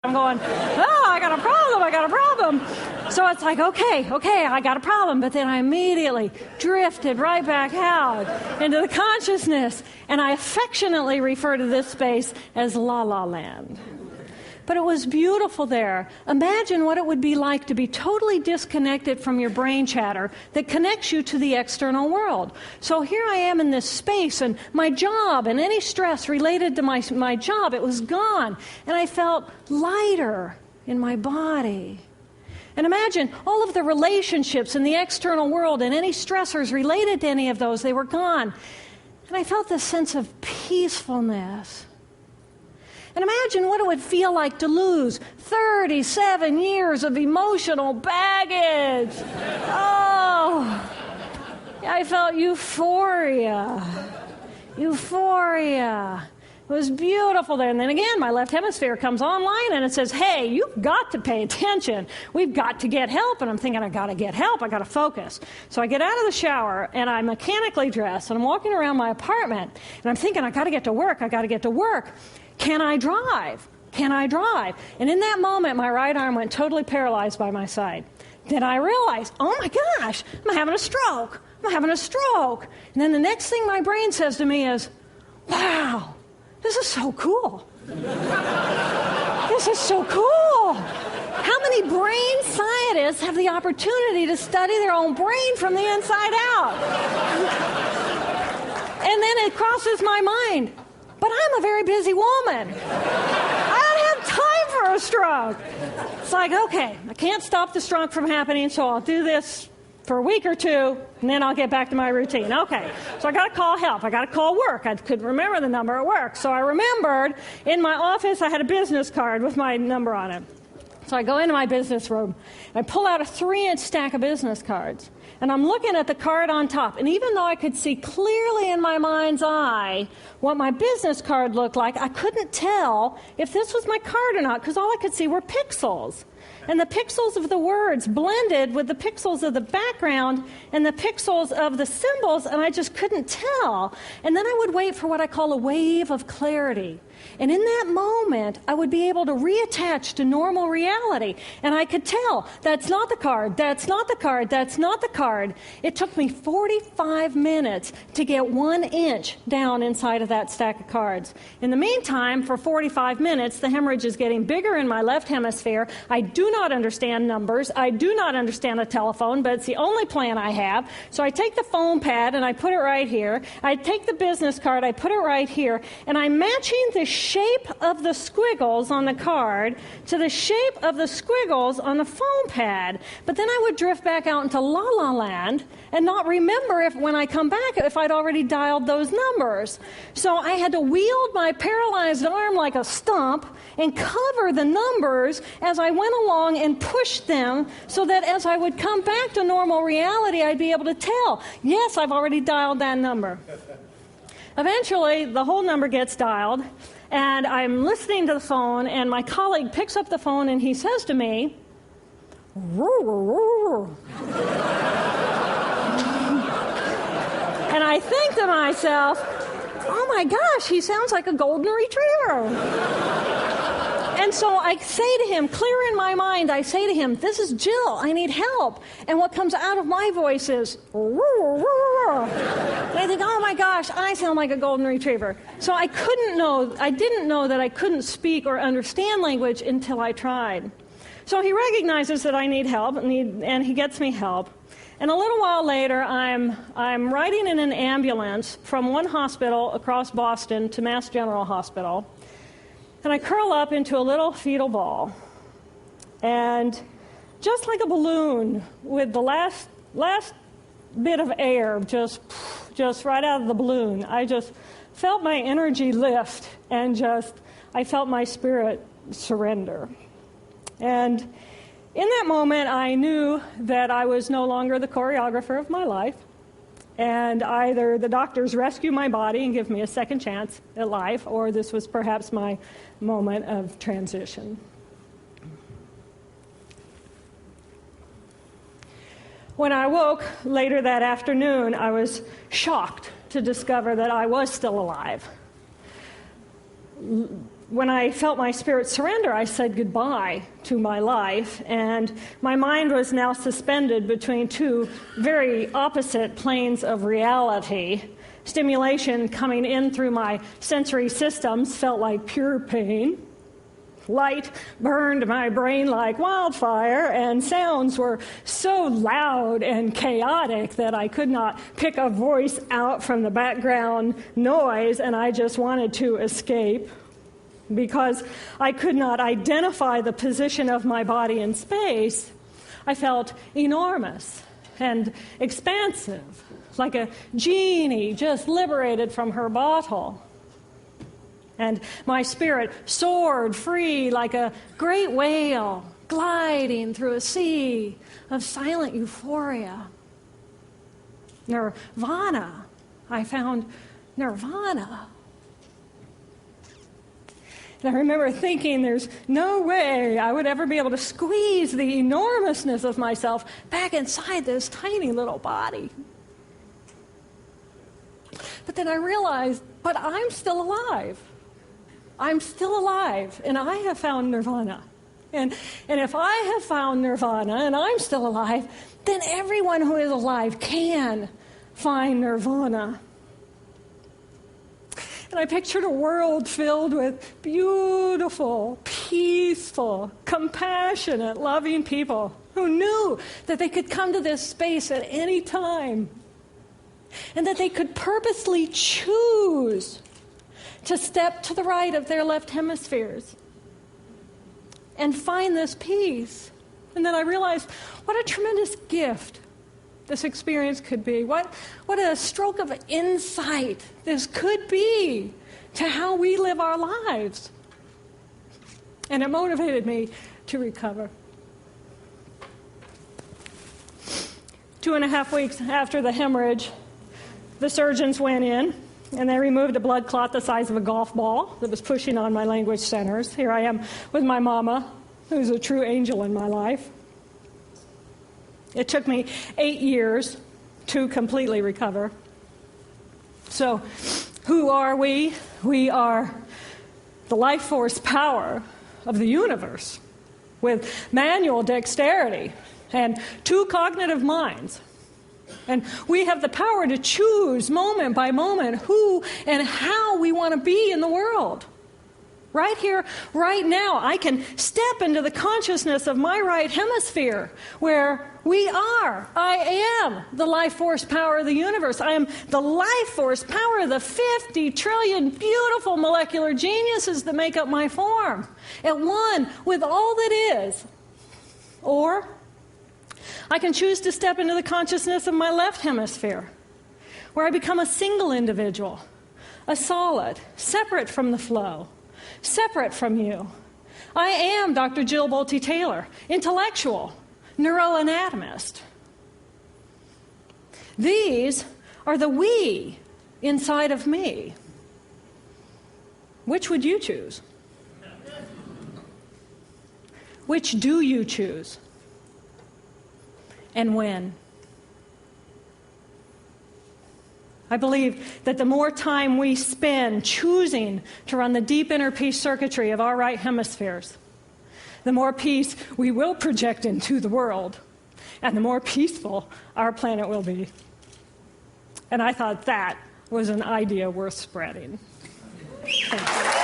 I'm going, oh, I got a problem. So it's like, okay, I got a problem. But then I immediately drifted right back out into the consciousness. And I affectionately refer to this space as La La Land. But it was beautiful there. Imagine what it would be like to be totally disconnected from your brain chatter that connects you to the external world. So here I am in this space, and my job and any stress related to my job, it was gone. And I felt lighter in my body. And imagine all of the relationships in the external world and any stressors related to any of those, they were gone. And I felt this sense of peacefulness. And imagine what it would feel like to lose 37 years of emotional baggage. Oh, I felt euphoria. It was beautiful there. And then again, my left hemisphere comes online and it says, hey, you've got to pay attention. We've got to get help. And I'm thinking, I got to get help. I got to focus. So I get out of the shower and I'm mechanically dressed and I'm walking around my apartment and I'm thinking, I got to get to work. Can I drive? And in that moment, my right arm went totally paralyzed by my side. Then I realized, oh my gosh, I'm having a stroke. And then the next thing my brain says to me is, wow, this is so cool. How many brain scientists have the opportunity to study their own brain from the inside out? And then it crosses my mind, but I'm a very busy woman. I don't have time for a stroke. It's like, okay, I can't stop the stroke from happening, so I'll do this for a week or two, and then I'll get back to my routine. Okay, so I got to call help. I got to call work. I couldn't remember the number at work. So I remembered in my office I had a business card with my number on it. So I go into my business room. I pull out a 3-inch stack of business cards. And I'm looking at the card on top. And even though I could see clearly in my mind's eye what my business card looked like, I couldn't tell if this was my card or not, because all I could see were pixels. And the pixels of the words blended with the pixels of the background and the pixels of the symbols, and I just couldn't tell. And then I would wait for what I call a wave of clarity. And in that moment, I would be able to reattach to normal reality. And I could tell, that's not the card, that's not the card, that's not the card. It took me 45 minutes to get 1 inch down inside of that stack of cards. In the meantime, for 45 minutes, the hemorrhage is getting bigger in my left hemisphere. I do not understand numbers. I do not understand a telephone, but it's the only plan I have. So I take the phone pad and I put it right here. I take the business card, I put it right here, and I'm matching the shape of the squiggles on the card to the shape of the squiggles on the phone pad. But then I would drift back out into La La Land and not remember if when I come back if I'd already dialed those numbers. So I had to wield my paralyzed arm like a stump and cover the numbers as I went along and push them so that as I would come back to normal reality, I'd be able to tell, yes, I've already dialed that number. Eventually, the whole number gets dialed, and I'm listening to the phone, and my colleague picks up the phone, and he says to me, and I think to myself, oh my gosh, he sounds like a golden retriever. And so I say to him, clear in my mind, I say to him, this is Jill, I need help. And what comes out of my voice is, and I think, oh my gosh, I sound like a golden retriever. So I didn't know that I couldn't speak or understand language until I tried. So he recognizes that I need help, and he gets me help. And a little while later, I'm riding in an ambulance from one hospital across Boston to Mass General Hospital. And I curl up into a little fetal ball. And just like a balloon with the last bit of air just right out of the balloon, I just felt my energy lift and I felt my spirit surrender. And in that moment, I knew that I was no longer the choreographer of my life. And either the doctors rescue my body and give me a second chance at life, or this was perhaps my moment of transition. When I woke later that afternoon, I was shocked to discover that I was still alive. when I felt my spirit surrender, I said goodbye to my life, and my mind was now suspended between two very opposite planes of reality. Stimulation coming in through my sensory systems felt like pure pain. Light burned my brain like wildfire, and sounds were so loud and chaotic that I could not pick a voice out from the background noise, and I just wanted to escape. Because I could not identify the position of my body in space, I felt enormous and expansive, like a genie just liberated from her bottle. And my spirit soared free like a great whale gliding through a sea of silent euphoria. Nirvana. I found nirvana. And I remember thinking there's no way I would ever be able to squeeze the enormousness of myself back inside this tiny little body. But then I realized, but I'm still alive. I'm still alive, and I have found nirvana. And if I have found nirvana and I'm still alive, then everyone who is alive can find nirvana. And I pictured a world filled with beautiful, peaceful, compassionate, loving people who knew that they could come to this space at any time and that they could purposely choose to step to the right of their left hemispheres and find this peace. And then I realized what a tremendous gift this experience could be. What a stroke of insight this could be to how we live our lives. And it motivated me to recover. 2.5 weeks after the hemorrhage, the surgeons went in and they removed a blood clot the size of a golf ball that was pushing on my language centers. Here I am with my mama, who's a true angel in my life. It took me 8 years to completely recover. So, who are we? We are the life force power of the universe with manual dexterity and 2 cognitive minds. And we have the power to choose moment by moment who and how we want to be in the world. Right here, right now, I can step into the consciousness of my right hemisphere where I am the life force power of the universe. I am the life force power of the 50 trillion beautiful molecular geniuses that make up my form, at one with all that is. Or I can choose to step into the consciousness of my left hemisphere, where I become a single individual, a solid, separate from the flow, separate from you. I am Dr. Jill Bolte Taylor, intellectual, neuroanatomist. These are the we inside of me. Which would you choose? Which do you choose? And when? I believe that the more time we spend choosing to run the deep inner peace circuitry of our right hemispheres, the more peace we will project into the world, and the more peaceful our planet will be. And I thought that was an idea worth spreading. Thank you.